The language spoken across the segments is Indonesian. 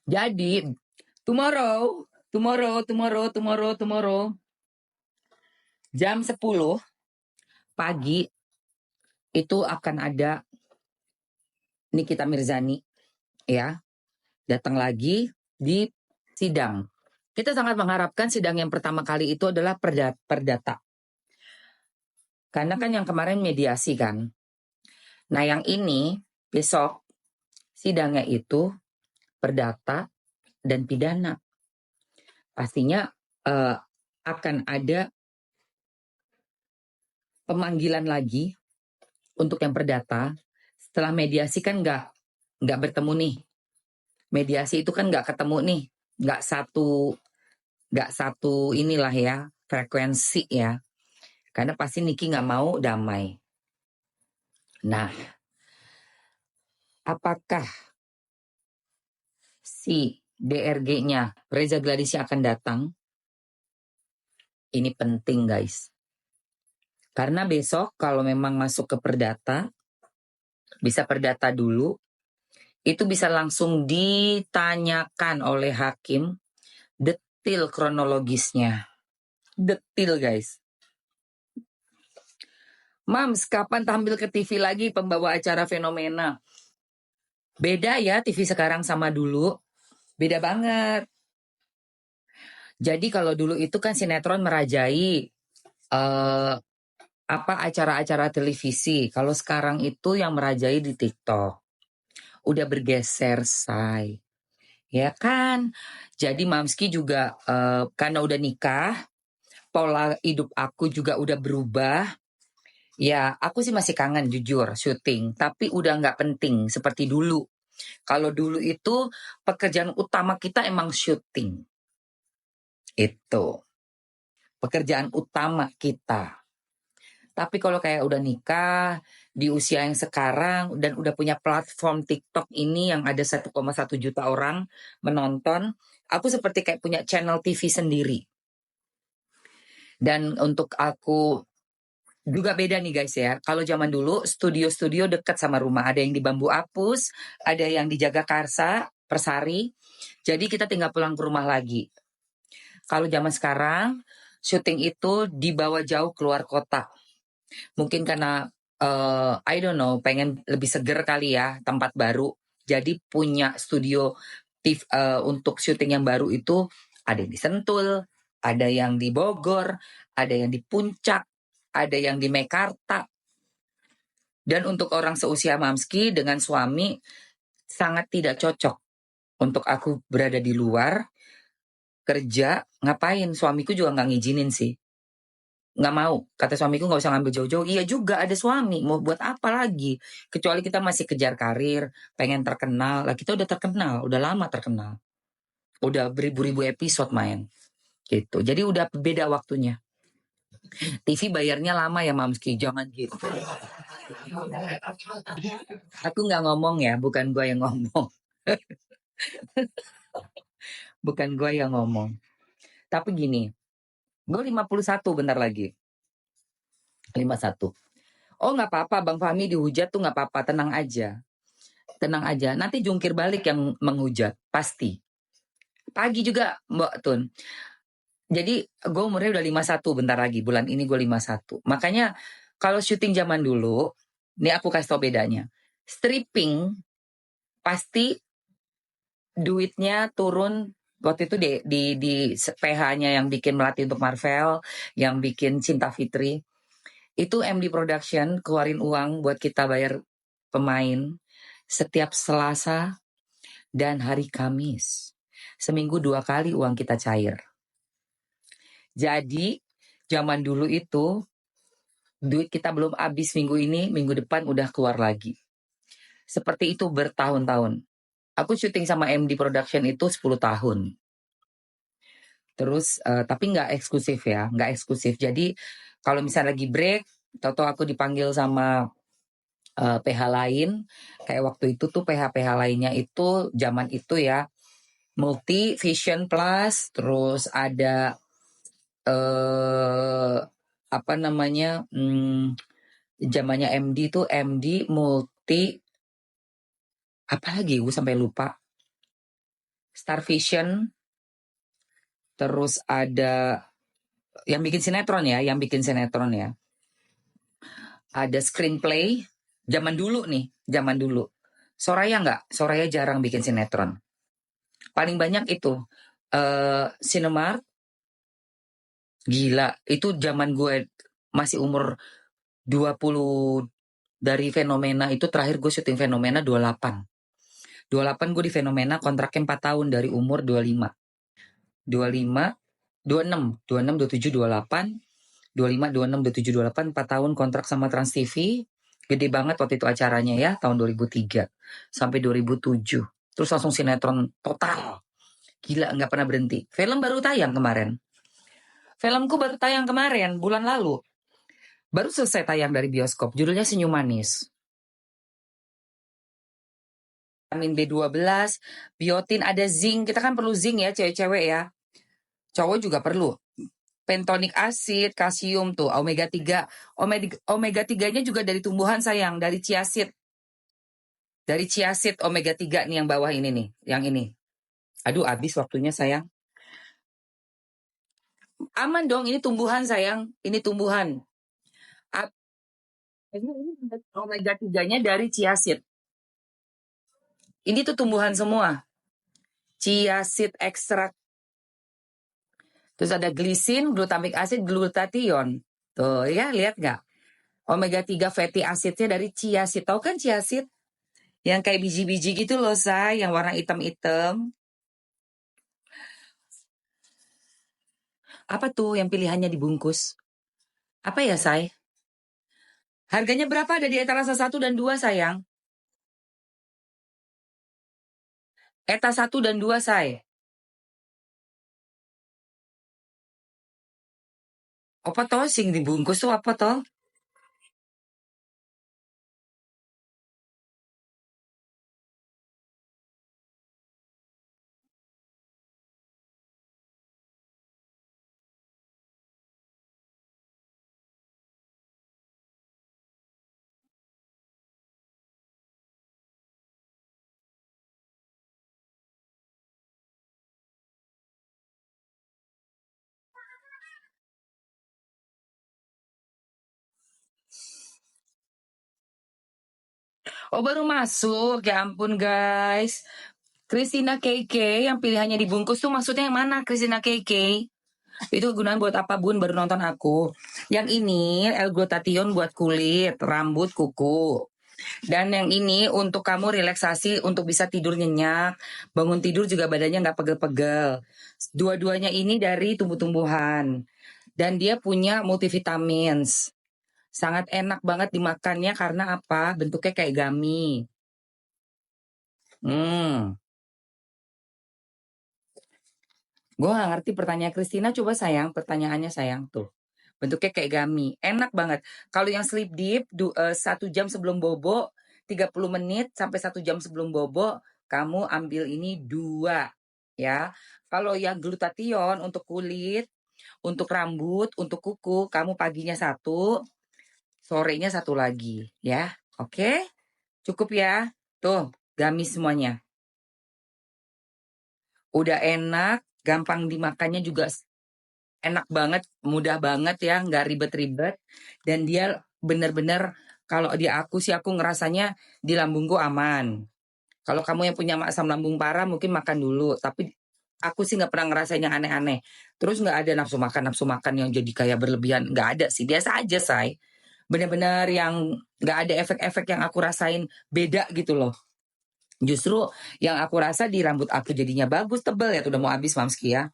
Jadi tomorrow jam 10 pagi itu akan ada Nikita Mirzani ya, datang lagi di sidang. Kita sangat mengharapkan sidang yang pertama kali itu adalah perdata. Karena kan yang kemarin mediasi kan. Nah yang ini besok sidangnya itu perdata dan pidana. Pastinya akan ada pemanggilan lagi untuk yang perdata. Setelah mediasi kan nggak bertemu nih. Mediasi itu kan nggak ketemu nih, nggak satu inilah ya frekuensi ya. Karena pasti Niki nggak mau damai. Nah, apakah si DRG-nya Reza Gladisnya akan datang? Ini penting guys. Karena besok kalau memang masuk ke perdata, bisa perdata dulu, itu bisa langsung ditanyakan oleh hakim detil kronologisnya. Detil guys. Mams, kapan tampil ke TV lagi pembawa acara fenomena? Beda ya TV sekarang sama dulu. Beda banget. Jadi kalau dulu itu kan sinetron merajai acara-acara televisi. Kalau sekarang itu yang merajai di TikTok. Udah bergeser, say. Ya kan? Jadi Mamski juga karena udah nikah, pola hidup aku juga udah berubah. Ya, aku sih masih kangen jujur syuting, tapi udah nggak penting seperti dulu. Kalau dulu itu pekerjaan utama kita emang syuting. Itu pekerjaan utama kita. Tapi kalau kayak udah nikah di usia yang sekarang dan udah punya platform TikTok ini yang ada 1,1 juta orang menonton, aku seperti kayak punya channel TV sendiri. Dan untuk aku juga beda nih guys ya. Kalau zaman dulu studio-studio dekat sama rumah, ada yang di Bambu Apus, ada yang di Jagakarsa, Persari. Jadi kita tinggal pulang ke rumah lagi. Kalau zaman sekarang syuting itu dibawa jauh keluar kota. Mungkin karena I don't know, pengen lebih seger kali ya, tempat baru. Jadi punya studio untuk syuting yang baru itu ada yang di Sentul, ada yang di Bogor, ada yang di Puncak, ada yang di Mekarta. Dan untuk orang seusia Mamski dengan suami sangat tidak cocok untuk aku berada di luar kerja. Ngapain? Suamiku juga nggak ngizinin sih. Nggak mau, kata suamiku nggak usah ngambil jauh-jauh. Iya juga, ada suami, mau buat apa lagi, kecuali kita masih kejar karir, pengen terkenal. Lah kita udah terkenal, udah lama terkenal, udah beribu-ribu episode main gitu. Jadi udah beda waktunya. TV bayarnya lama ya Mamski, jangan gitu. Aku nggak ngomong ya, bukan gue yang ngomong. Bukan gue yang ngomong. Tapi gini, gue 51 bentar lagi. 51. Oh nggak apa-apa, Bang Fahmi dihujat tuh nggak apa-apa, tenang aja. Tenang aja, nanti jungkir balik yang menghujat, pasti. Pagi juga, Mbak Tun. Jadi gue umurnya udah 51 bentar lagi, bulan ini gue 51. Makanya kalau syuting zaman dulu, ini aku kasih tau bedanya. Stripping, pasti duitnya turun. Waktu itu di PH-nya yang bikin Melati untuk Marvel, yang bikin Cinta Fitri, itu MD Production keluarin uang buat kita bayar pemain setiap Selasa dan hari Kamis. Seminggu 2 kali uang kita cair. Jadi zaman dulu itu duit kita belum habis minggu ini, minggu depan udah keluar lagi. Seperti itu bertahun-tahun. Aku syuting sama MD Production itu 10 tahun. Terus tapi nggak eksklusif ya, nggak eksklusif. Jadi kalau misalnya lagi break, tahu-tahu aku dipanggil sama PH lain, kayak waktu itu tuh PH-PH lainnya itu zaman itu ya, Multi, Vision Plus, terus ada apa namanya, zamannya MD tuh MD Multi, apa lagi gue sampai lupa. Star Vision, terus ada yang bikin sinetron ya, ada Screenplay, zaman dulu nih, zaman dulu. Soraya nggak? Soraya jarang bikin sinetron. Paling banyak itu Cinemark, gila, itu zaman gue masih umur 20, dari Fenomena itu terakhir gue syuting Fenomena 28. 28 gue di Fenomena, kontraknya 4 tahun dari umur 25. 25, 26, 26, 27, 28, 25, 26, 27, 28, 4 tahun kontrak sama Trans TV. Gede banget waktu itu acaranya ya, tahun 2003 sampai 2007. Terus langsung sinetron total. Gila, nggak pernah berhenti. Film baru tayang kemarin. Filmku baru tayang kemarin, bulan lalu. Baru selesai tayang dari bioskop. Judulnya Senyum Manis. Vitamin B12, biotin, ada zinc. Kita kan perlu zinc ya, cewek-cewek ya. Cowok juga perlu. Pentonic acid, kalsium tuh, omega 3. Omega 3-nya juga dari tumbuhan sayang, dari chia seed. Dari chia seed omega 3 nih yang bawah ini nih, yang ini. Aduh, habis waktunya sayang. Aman dong, ini tumbuhan sayang, ini tumbuhan. Ini omega 3-nya dari chia seed. Ini tuh tumbuhan semua. Chia seed ekstrak. Terus ada glisin, glutamic acid, glutathione. Tuh ya, lihat nggak? Omega 3 fatty acidnya dari chia seed. Tahu kan chia seed? Yang kayak biji-biji gitu loh, Say. Yang warna hitam-hitam. Apa tuh yang pilihannya dibungkus? Apa ya, Say? Harganya berapa? Ada di etalase 1 dan 2, sayang. Eta 1 dan 2, Say. Apa toh sing dibungkus tuh apa toh? Oh, baru masuk. Ya ampun, guys. Christina KK yang pilihannya dibungkus tuh maksudnya yang mana, Christina KK? Itu gunaan buat apa, Bun? Baru nonton aku. Yang ini L-glutathione buat kulit, rambut, kuku. Dan yang ini untuk kamu relaksasi, untuk bisa tidur nyenyak. Bangun tidur juga badannya nggak pegel-pegel. Dua-duanya ini dari tumbuh-tumbuhan. Dan dia punya multivitamins. Sangat enak banget dimakannya karena apa? Bentuknya kayak gummy. Gue gak ngerti pertanyaan Christina. Coba sayang, pertanyaannya sayang tuh. Bentuknya kayak gummy. Enak banget. Kalau yang sleep deep, 1 jam sebelum bobo, 30 menit sampai 1 jam sebelum bobo, kamu ambil ini 2. Ya. Kalau yang glutathione untuk kulit, untuk rambut, untuk kuku, kamu paginya 1, sorenya 1 lagi. Ya. Oke? Cukup ya. Tuh, gummy semuanya. Udah enak, gampang dimakannya juga enak banget, mudah banget ya, nggak ribet-ribet. Dan dia bener-bener, kalau di aku sih aku ngerasanya di lambungku aman. Kalau kamu yang punya asam lambung parah mungkin makan dulu, tapi aku sih nggak pernah ngerasain yang aneh-aneh. Terus nggak ada nafsu makan yang jadi kayak berlebihan, nggak ada sih, biasa aja say. Bener-bener yang nggak ada efek-efek yang aku rasain beda gitu loh. Justru yang aku rasa di rambut aku jadinya bagus, tebel ya, udah mau habis Mamski ya.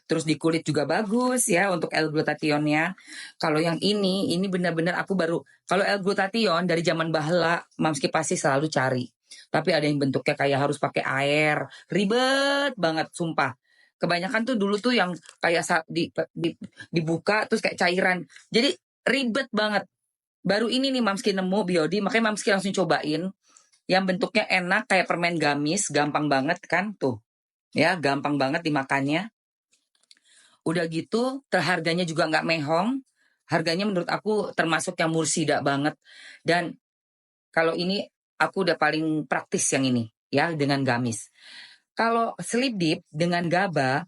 Terus di kulit juga bagus ya untuk L-glutathione-nya. Kalau yang ini benar-benar aku baru, kalau L-glutathione dari zaman bahla, Mamski pasti selalu cari. Tapi ada yang bentuknya kayak harus pakai air, ribet banget sumpah. Kebanyakan tuh dulu tuh yang kayak dibuka terus kayak cairan. Jadi ribet banget. Baru ini nih Mamski nemu Biodi, makanya Mamski langsung cobain. Yang bentuknya enak kayak permen gamis, gampang banget kan tuh. Ya, gampang banget dimakannya. Udah gitu, harganya juga nggak mehong. Harganya menurut aku termasuk yang mursida banget. Dan kalau ini aku udah paling praktis yang ini ya dengan gamis. Kalau sleep deep dengan GABA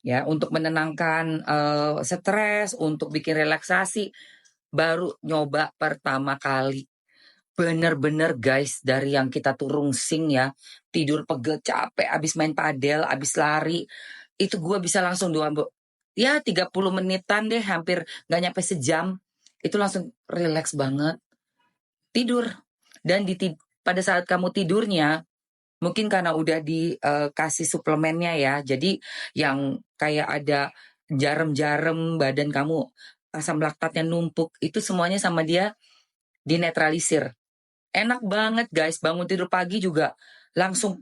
ya untuk menenangkan stres, untuk bikin relaksasi, baru nyoba pertama kali. Bener-bener guys, dari yang kita tuh rungsing ya, tidur pegel, capek, abis main padel, abis lari, itu gue bisa langsung 30 menitan deh, hampir gak nyampe sejam, itu langsung relax banget, tidur. Dan pada saat kamu tidurnya, mungkin karena udah dikasih suplemennya ya, jadi yang kayak ada jarum-jarum badan kamu, asam laktatnya numpuk, itu semuanya sama dia dinetralisir. Enak banget guys, bangun tidur pagi juga langsung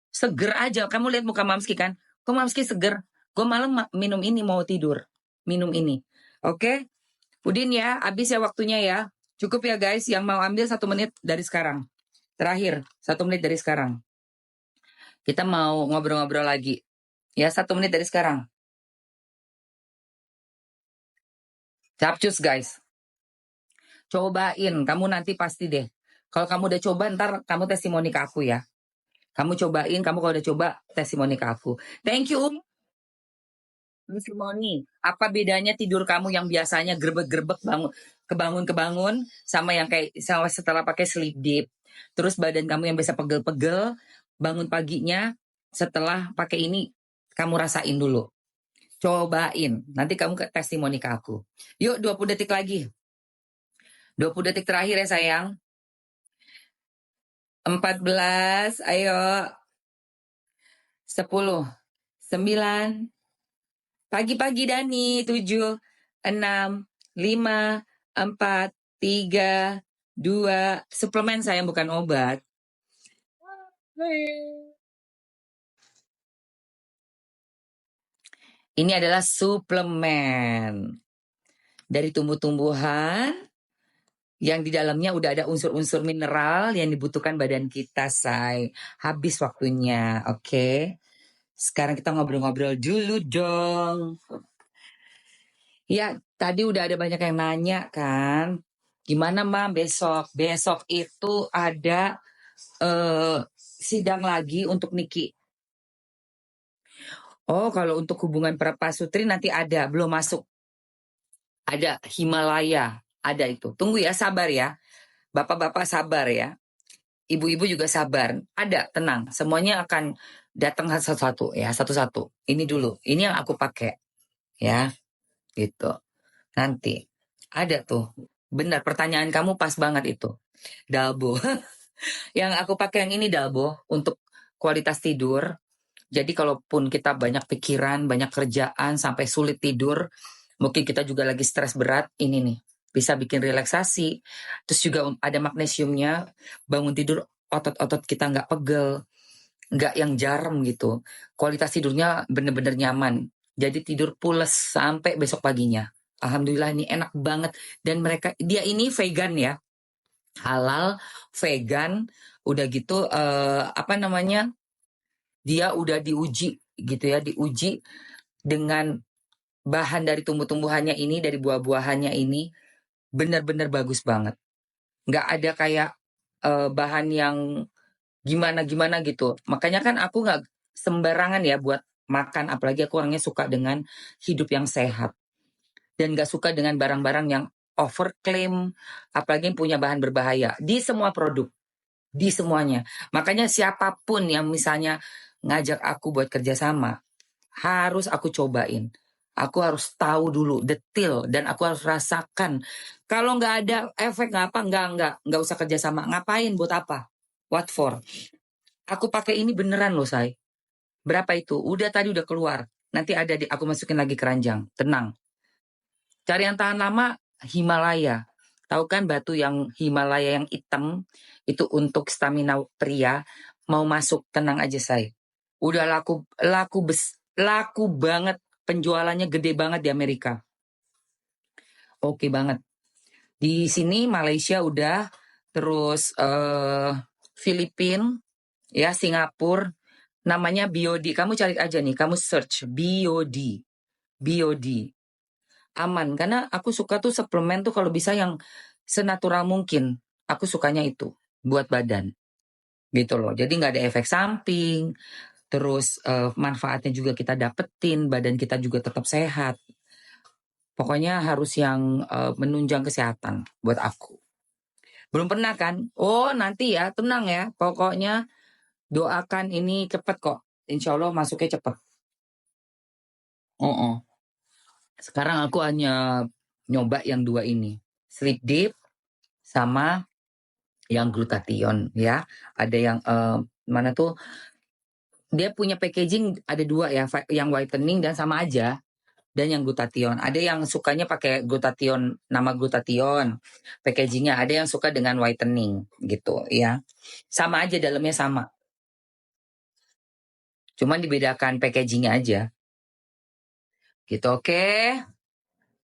seger aja. Kamu lihat muka Mamski kan? Kok Mamski seger? Gue malam minum ini mau tidur. Minum ini. Oke? Udin ya, habis ya waktunya ya. Cukup ya guys, yang mau ambil 1 menit dari sekarang. Terakhir, 1 menit dari sekarang. Kita mau ngobrol-ngobrol lagi. Ya, 1 menit dari sekarang. Capcus guys. Cobain, kamu nanti pasti deh. Kalau kamu udah coba, ntar kamu testimoni ke aku ya. Kamu cobain, kamu kalau udah coba, testimoni ke aku. Thank you, testimoni. Apa bedanya tidur kamu yang biasanya gerbek-gerbek kebangun sama yang kayak sama setelah pakai sleep deep. Terus badan kamu yang biasa pegel-pegel, bangun paginya setelah pakai ini, kamu rasain dulu. Cobain. Nanti kamu testimoni ke aku. Yuk, 20 detik lagi. 20 detik terakhir ya sayang. 14, ayo. 10, 9, pagi-pagi Dani, 7, 6, 5, 4, 3, 2, suplemen sayang bukan obat. Ini adalah suplemen dari tumbuh-tumbuhan yang di dalamnya udah ada unsur-unsur mineral yang dibutuhkan badan kita, say. Habis waktunya, oke? Sekarang kita ngobrol-ngobrol dulu dong. Ya, tadi udah ada banyak yang nanya kan. Gimana Mam besok? Besok itu ada sidang lagi untuk Niki. Oh, kalau untuk hubungan Prapasutri nanti ada, belum masuk. Ada Himalaya, ada itu. Tunggu ya, sabar ya. Bapak-bapak sabar ya. Ibu-ibu juga sabar. Ada, tenang. Semuanya akan datang satu-satu ya, satu-satu. Ini dulu. Ini yang aku pakai. Ya, gitu. Nanti. Ada tuh. Benar, pertanyaan kamu pas banget itu. Dalbo. Yang aku pakai yang ini Dalbo untuk kualitas tidur. Jadi kalaupun kita banyak pikiran, banyak kerjaan, sampai sulit tidur, mungkin kita juga lagi stres berat, ini nih bisa bikin relaksasi. Terus juga ada magnesiumnya, bangun tidur otot-otot kita nggak pegel, nggak yang jarem gitu. Kualitas tidurnya bener-bener nyaman. Jadi tidur pules sampai besok paginya. Alhamdulillah ini enak banget. Dan dia ini vegan ya, halal, vegan, udah gitu apa namanya? Dia udah diuji gitu ya, diuji dengan bahan dari tumbuh-tumbuhannya ini, dari buah-buahannya ini, benar-benar bagus banget. Nggak ada kayak bahan yang gimana-gimana gitu. Makanya kan aku nggak sembarangan ya buat makan, apalagi aku orangnya suka dengan hidup yang sehat. Dan nggak suka dengan barang-barang yang overclaim, apalagi yang punya bahan berbahaya. Di semua produk, di semuanya. Makanya siapapun yang misalnya ngajak aku buat kerjasama, harus aku cobain. Aku harus tahu dulu detail dan aku harus rasakan. Kalau nggak ada efek nggak usah kerjasama. Ngapain? Buat apa? What for? Aku pakai ini beneran loh, say. Berapa itu? Udah tadi udah keluar. Nanti ada aku masukin lagi keranjang. Tenang. Cari yang tahan lama, Himalaya. Tahu kan batu yang Himalaya yang hitam itu untuk stamina pria. Mau masuk, tenang aja, say. Udah laku banget, penjualannya gede banget di Amerika. Oke banget. Di sini Malaysia udah, terus Filipina, ya Singapura, namanya BOD. Kamu cari aja nih, kamu search BOD. BOD. Aman, karena aku suka tuh suplemen tuh kalau bisa yang senatural mungkin. Aku sukanya itu buat badan. Gitu loh. Jadi nggak ada efek samping. terus manfaatnya juga kita dapetin, badan kita juga tetap sehat. Pokoknya harus yang menunjang kesehatan buat aku. Belum pernah kan? Oh nanti ya, tenang ya. Pokoknya doakan ini cepet kok. Insya Allah masuknya cepet. Oh. Sekarang aku hanya nyoba yang 2 ini. Sleep Deep sama yang glutathione ya. Ada yang mana tuh? Dia punya packaging ada 2 ya, yang whitening dan sama aja. Dan yang glutathione. Ada yang sukanya pakai glutathione, nama glutathione. Packagingnya ada yang suka dengan whitening gitu ya. Sama aja, dalamnya sama. Cuman dibedakan packagingnya aja. Gitu, oke.